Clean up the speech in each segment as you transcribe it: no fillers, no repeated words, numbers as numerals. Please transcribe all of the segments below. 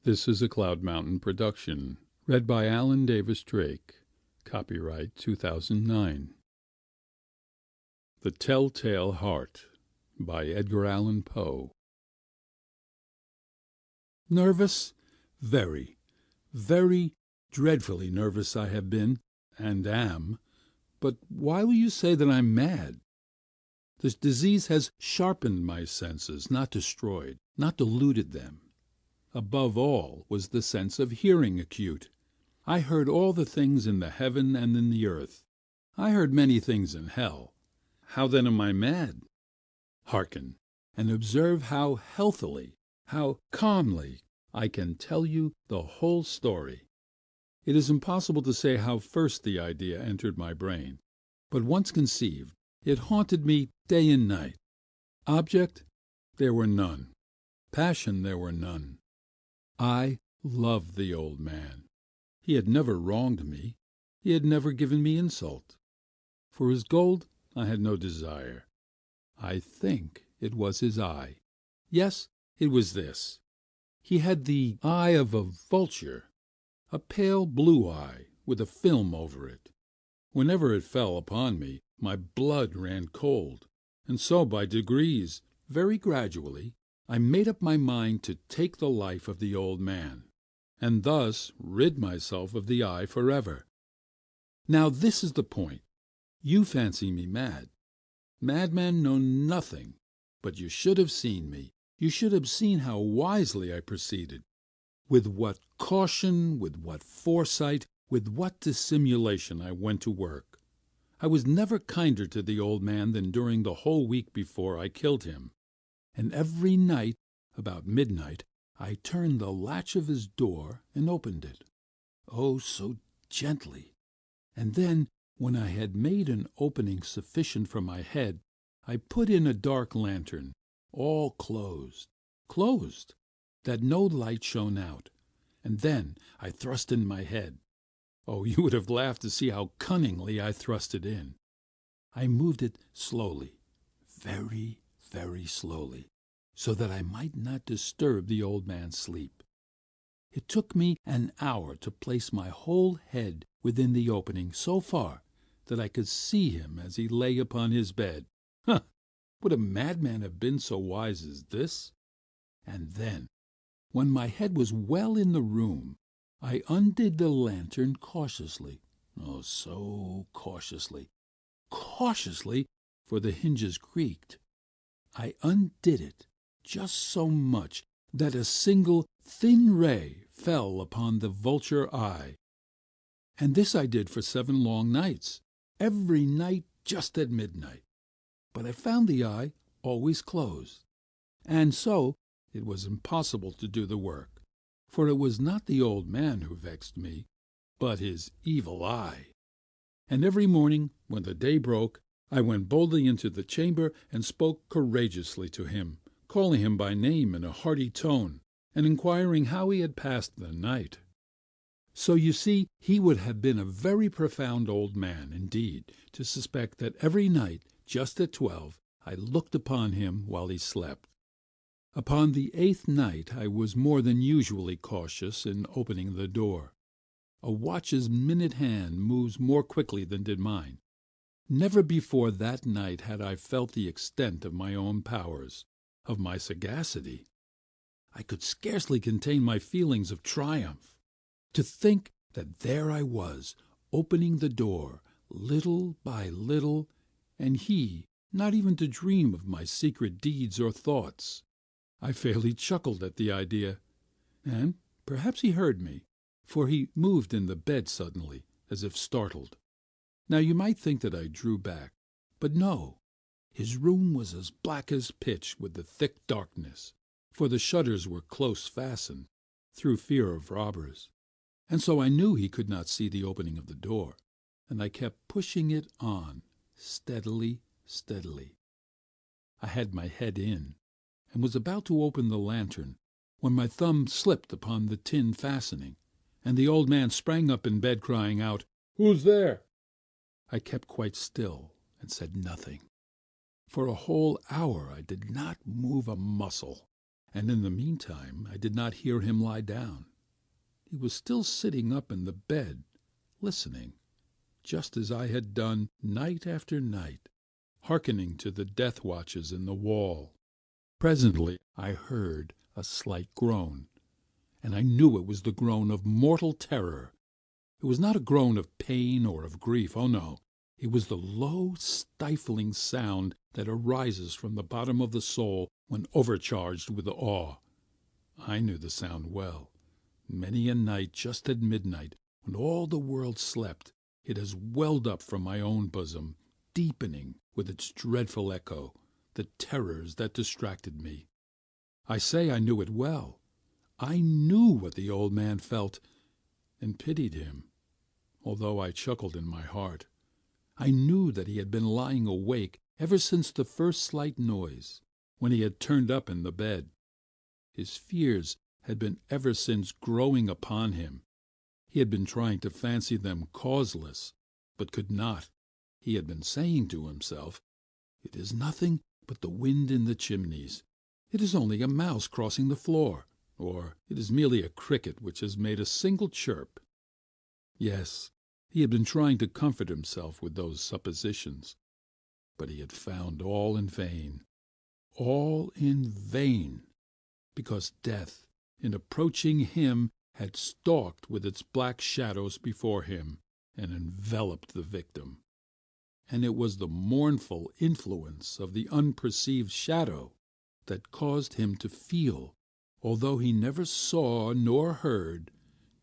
This is a Cloud Mountain production, read by Alan Davis Drake. Copyright 2009. The Telltale Heart by Edgar Allan Poe. Nervous? Very, very dreadfully nervous I have been, and am. But why will you say that I'm mad? This disease has sharpened my senses, not destroyed, not diluted them. Above all was the sense of hearing acute. I heard all the things in the heaven and in the earth. I heard many things in hell. How then am I mad? Hearken, and observe how healthily, how calmly I can tell you the whole story. It is impossible to say how first the idea entered my brain, but once conceived, it haunted me day and night. Object? There were none. Passion? There were none. I loved the old man. He had never wronged me. He had never given me insult. For his gold I had no desire. I think it was his eye. Yes, it was this. He had the eye of a vulture, a pale blue eye with a film over it. Whenever it fell upon me, my blood ran cold, and so by degrees, very gradually, I made up my mind to take the life of the old man, and thus rid myself of the eye forever. Now this is the point. You fancy me mad. Madmen know nothing, but you should have seen me. You should have seen how wisely I proceeded, with what caution, with what foresight, with what dissimulation I went to work. I was never kinder to the old man than during the whole week before I killed him. And every night, about midnight, I turned the latch of his door and opened it. Oh, so gently. And then, when I had made an opening sufficient for my head, I put in a dark lantern, all closed, that no light shone out, and then I thrust in my head. Oh, you would have laughed to see how cunningly I thrust it in. I moved it slowly, very, very slowly, so that I might not disturb the old man's sleep. It took me an hour to place my whole head within the opening so far that I could see him as he lay upon his bed. Huh! Would a madman have been so wise as this? And then, when my head was well in the room, I undid the lantern cautiously. Oh, so cautiously, for the hinges creaked. I undid it just so much that a single thin ray fell upon the vulture eye. And this I did for 7 long nights, every night just at midnight. But I found the eye always closed, and so it was impossible to do the work, for it was not the old man who vexed me, but his evil eye. And every morning, when the day broke, I went boldly into the chamber and spoke courageously to him, calling him by name in a hearty tone, and inquiring how he had passed the night. So you see he would have been a very profound old man, indeed, to suspect that every night, just at 12, I looked upon him while he slept. Upon the 8th night I was more than usually cautious in opening the door. A watch's minute hand moves more quickly than did mine. Never before that night had I felt the extent of my own powers, of my sagacity. I could scarcely contain my feelings of triumph. To think that there I was, opening the door, little by little, and he not even to dream of my secret deeds or thoughts. I fairly chuckled at the idea, and perhaps he heard me, for he moved in the bed suddenly, as if startled. Now you might think that I drew back, but no. His room was as black as pitch with the thick darkness, for the shutters were close fastened, through fear of robbers, and so I knew he could not see the opening of the door, and I kept pushing it on, steadily. I had my head in, and was about to open the lantern, when my thumb slipped upon the tin fastening, and the old man sprang up in bed, crying out, "Who's there?" I kept quite still and said nothing. For a whole hour I did not move a muscle, and in the meantime I did not hear him lie down. He was still sitting up in the bed, listening, just as I had done night after night, hearkening to the death watches in the wall. Presently I heard a slight groan, and I knew it was the groan of mortal terror. It was not a groan of pain or of grief, oh no, it was the low, stifling sound that arises from the bottom of the soul when overcharged with awe. I knew the sound well. Many a night just at midnight, when all the world slept, it has welled up from my own bosom, deepening with its dreadful echo the terrors that distracted me. I say I knew it well. I knew what the old man felt, and pitied him, although I chuckled in my heart. I knew that he had been lying awake ever since the first slight noise, when he had turned up in the bed. His fears had been ever since growing upon him. He had been trying to fancy them causeless, but could not. He had been saying to himself, "It is nothing but the wind in the chimneys. It is only a mouse crossing the floor, or it is merely a cricket which has made a single chirp." Yes, he had been trying to comfort himself with those suppositions, but he had found all in vain. All in vain, because death, in approaching him, had stalked with its black shadows before him and enveloped the victim. And it was the mournful influence of the unperceived shadow that caused him to feel, although he never saw nor heard,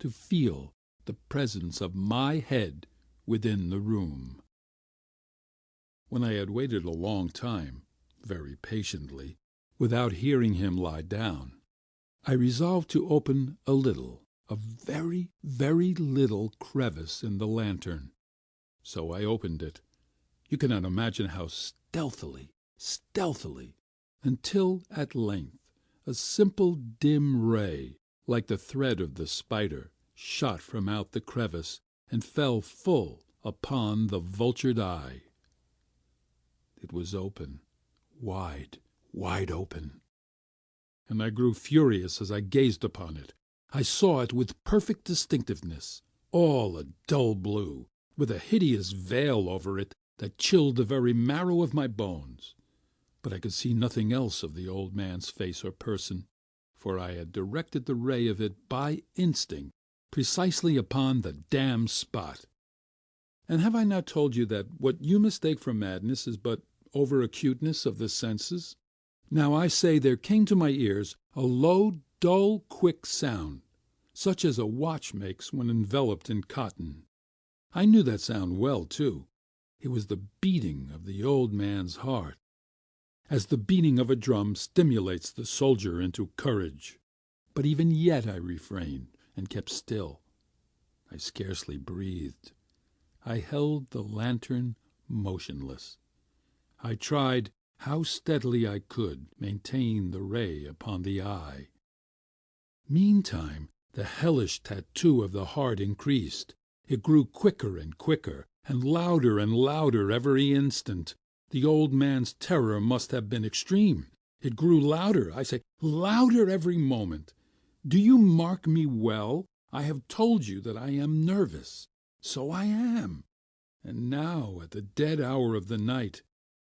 to feel the presence of my head within the room. When I had waited a long time, very patiently, without hearing him lie down, I resolved to open a very, very little crevice in the lantern. So I opened it. You cannot imagine how stealthily, until at length a simple dim ray, like the thread of the spider, shot from out the crevice and fell full upon the vultured eye. It was open, wide open, and I grew furious as I gazed upon it. I saw it with perfect distinctness, all a dull blue, with a hideous veil over it that chilled the very marrow of my bones. But I could see nothing else of the old man's face or person, for I had directed the ray of it by instinct precisely upon the damned spot. And have I not told you that what you mistake for madness is but over-acuteness of the senses? Now I say there came to my ears a low, dull, quick sound, such as a watch makes when enveloped in cotton. I knew that sound well, too. It was the beating of the old man's heart, as the beating of a drum stimulates the soldier into courage. But even yet I refrained and kept still. I scarcely breathed. I held the lantern motionless. I tried how steadily I could maintain the ray upon the eye. Meantime the hellish tattoo of the heart increased. It grew quicker and quicker, and louder every instant. The old man's terror must have been extreme. It grew louder, I say, louder every moment. Do you mark me well? I have told you that I am nervous. So I am. And now, at the dead hour of the night,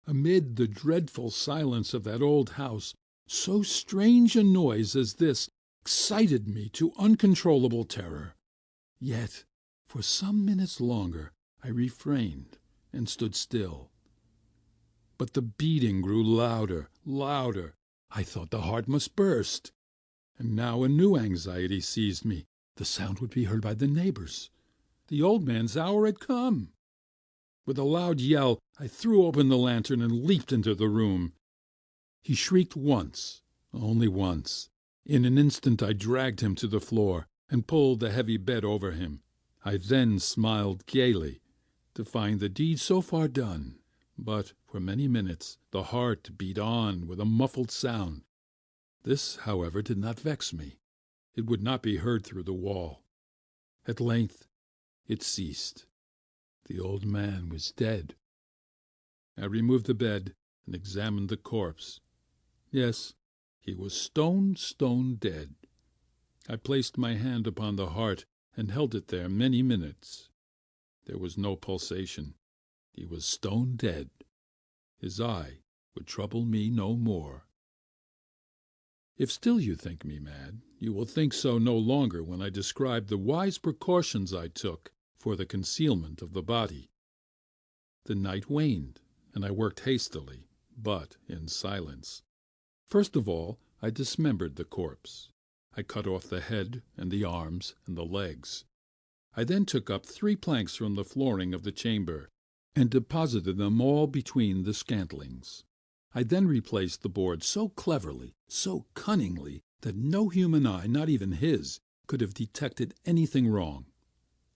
amid the dreadful silence of that old house, so strange a noise as this excited me to uncontrollable terror. Yet, for some minutes longer, I refrained and stood still. But the beating grew louder. I thought the heart must burst. And now a new anxiety seized me. The sound would be heard by the neighbors. The old man's hour had come. With a loud yell, I threw open the lantern and leaped into the room. He shrieked once, only once. In an instant I dragged him to the floor and pulled the heavy bed over him. I then smiled gaily to find the deed so far done. But for many minutes the heart beat on with a muffled sound. This, however, did not vex me. It would not be heard through the wall. At length it ceased. The old man was dead. I removed the bed and examined the corpse. Yes, He was stone dead. I placed my hand upon the heart and held it there many minutes. There was no pulsation. He was stone dead. His eye would trouble me no more. If still you think me mad, you will think so no longer when I describe the wise precautions I took for the concealment of the body. The night waned, and I worked hastily, but in silence. First of all, I dismembered the corpse. I cut off the head and the arms and the legs. I then took up 3 planks from the flooring of the chamber, and deposited them all between the scantlings. I then replaced the boards so cleverly, so cunningly, that no human eye, not even his, could have detected anything wrong.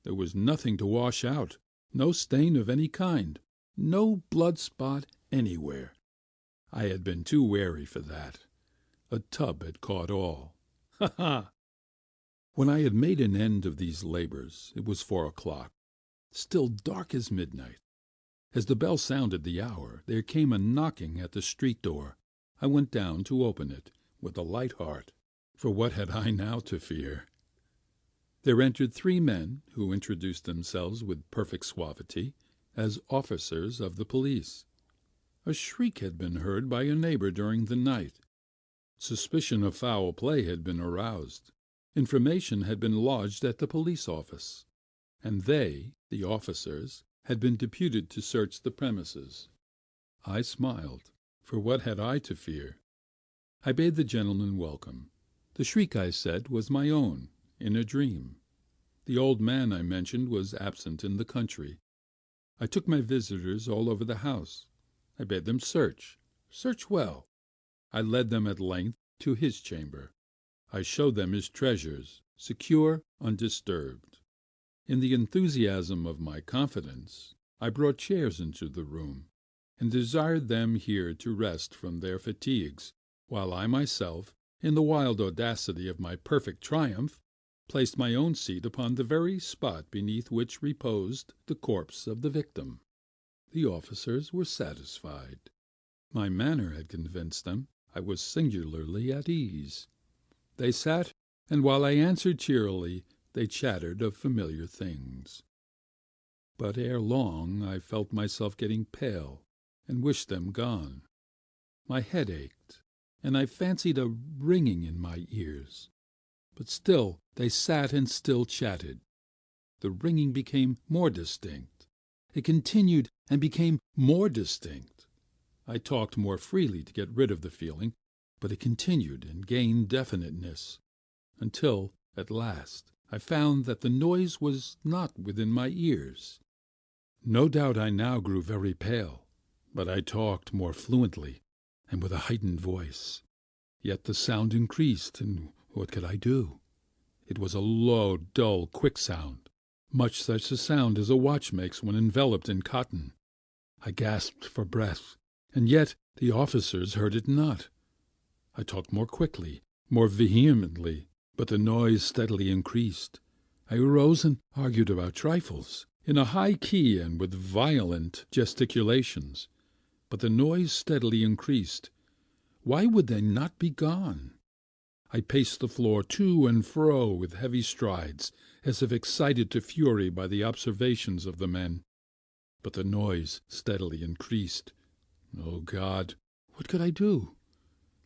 There was nothing to wash out, no stain of any kind, no blood spot anywhere. I had been too wary for that. A tub had caught all. Ha ha! When I had made an end of these labors, it was 4 o'clock, still dark as midnight. As the bell sounded the hour, there came a knocking at the street door. I went down to open it, with a light heart, for what had I now to fear? There entered 3 men, who introduced themselves with perfect suavity as officers of the police. A shriek had been heard by a neighbor during the night. Suspicion of foul play had been aroused. Information had been lodged at the police office, and they, the officers, had been deputed to search the premises. I smiled, for what had I to fear? I bade the gentlemen welcome. The shriek, I said, was my own, in a dream. The old man I mentioned was absent in the country. I took my visitors all over the house. I bade them search well. I led them at length to his chamber. I showed them his treasures, secure, undisturbed. In the enthusiasm of my confidence, I brought chairs into the room, and desired them here to rest from their fatigues, while I myself, in the wild audacity of my perfect triumph, placed my own seat upon the very spot beneath which reposed the corpse of the victim. The officers were satisfied. My manner had convinced them I was singularly at ease. They sat, and while I answered cheerily, they chattered of familiar things. But ere long I felt myself getting pale, and wished them gone. My head ached, and I fancied a ringing in my ears. But still they sat and still chatted. The ringing became more distinct. It continued and became more distinct. I talked more freely to get rid of the feeling, but it continued and gained definiteness, until, at last, I found that the noise was not within my ears. No doubt I now grew very pale, but I talked more fluently and with a heightened voice. Yet the sound increased, and what could I do? It was a low, dull, quick sound, much such a sound as a watch makes when enveloped in cotton. I gasped for breath, and yet the officers heard it not. I talked more quickly, more vehemently, but the noise steadily increased. I arose and argued about trifles, in a high key and with violent gesticulations, but the noise steadily increased. Why would they not be gone? I paced the floor to and fro with heavy strides, as if excited to fury by the observations of the men, but the noise steadily increased. O God, what could I do?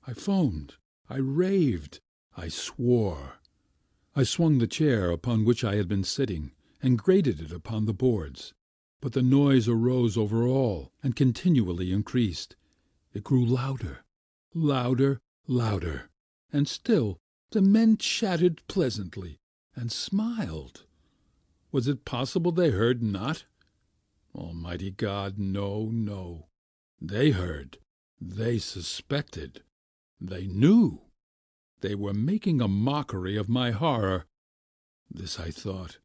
I foamed, I raved, I swore. I swung the chair upon which I had been sitting, and grated it upon the boards, but the noise arose over all, and continually increased. It grew louder, louder, louder, and still the men chatted pleasantly, and smiled. Was it possible they heard not? Almighty God, no, no. They heard, they suspected, they knew. They were making a mockery of my horror. This I thought,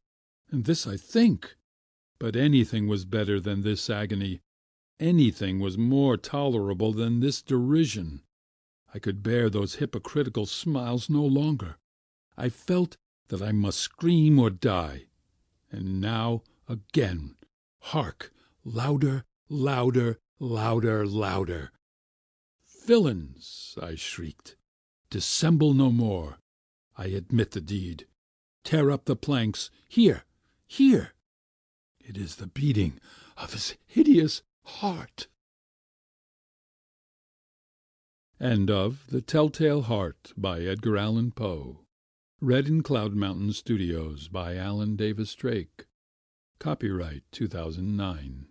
and this I think. But anything was better than this agony. Anything was more tolerable than this derision. I could bear those hypocritical smiles no longer. I felt that I must scream or die. And now again, hark! Louder, louder, louder, louder. "Villains!" I shrieked. Dissemble no more. I admit the deed. Tear up the planks. Here, here! It is the beating of his hideous heart. End of The Telltale Heart by Edgar Allan Poe. Read in Cloud Mountain Studios by Alan Davis Drake. Copyright 2009.